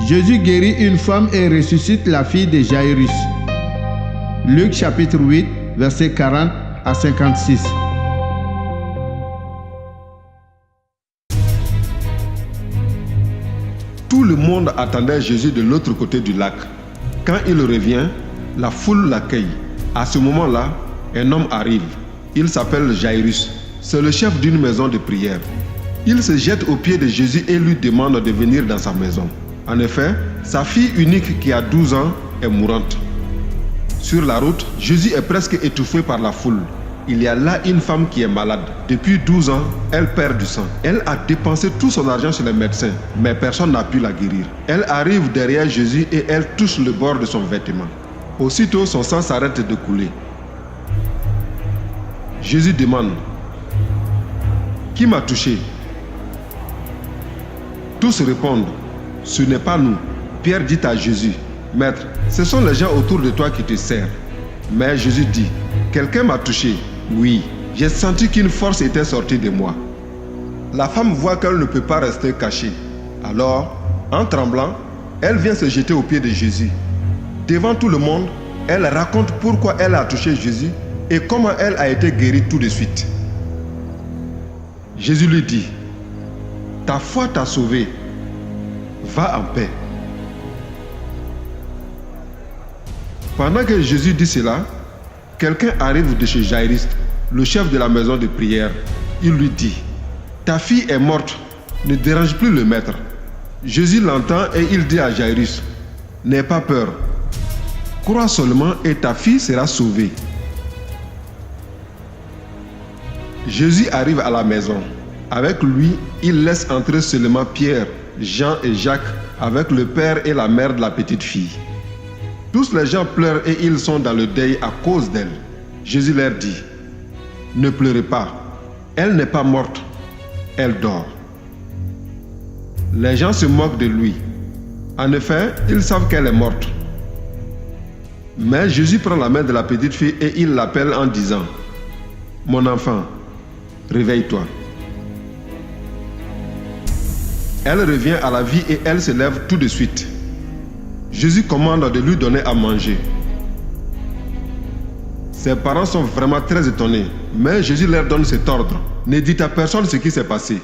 Jésus guérit une femme et ressuscite la fille de Jairus. Luc chapitre 8, versets 40 à 56. Tout le monde attendait Jésus de l'autre côté du lac. Quand il revient, la foule l'accueille. À ce moment-là, un homme arrive. Il s'appelle Jairus. C'est le chef d'une maison de prière. Il se jette aux pieds de Jésus et lui demande de venir dans sa maison. En effet, sa fille unique qui a 12 ans est mourante. Sur la route, Jésus est presque étouffé par la foule. Il y a là une femme qui est malade. Depuis 12 ans, elle perd du sang. Elle a dépensé tout son argent chez les médecins, mais personne n'a pu la guérir. Elle arrive derrière Jésus et elle touche le bord de son vêtement. Aussitôt, son sang s'arrête de couler. Jésus demande: qui m'a touché? Tous répondent: ce n'est pas nous. Pierre dit à Jésus: Maître, ce sont les gens autour de toi qui te serrent. Mais Jésus dit: quelqu'un m'a touché. Oui, j'ai senti qu'une force était sortie de moi. La femme voit qu'elle ne peut pas rester cachée. Alors, en tremblant, elle vient se jeter aux pieds de Jésus. Devant tout le monde, elle raconte pourquoi elle a touché Jésus et comment elle a été guérie tout de suite. Jésus lui dit: ta foi t'a sauvée. Va en paix. Pendant que Jésus dit cela, quelqu'un arrive de chez Jairus, le chef de la maison de prière. Il lui dit: ta fille est morte, ne dérange plus le maître. Jésus l'entend et il dit à Jairus: n'aie pas peur, crois seulement et ta fille sera sauvée. Jésus arrive à la maison. Avec lui, il laisse entrer seulement Pierre, Jean et Jacques avec le père et la mère de la petite fille. Tous les gens pleurent et ils sont dans le deuil à cause d'elle. Jésus leur dit: ne pleurez pas, elle n'est pas morte, elle dort. Les gens se moquent de lui. En effet, ils savent qu'elle est morte. Mais Jésus prend la main de la petite fille et il l'appelle en disant: mon enfant, réveille-toi. Elle revient à la vie et elle se lève tout de suite. Jésus commande de lui donner à manger. Ses parents sont vraiment très étonnés, mais Jésus leur donne cet ordre: ne dites à personne ce qui s'est passé.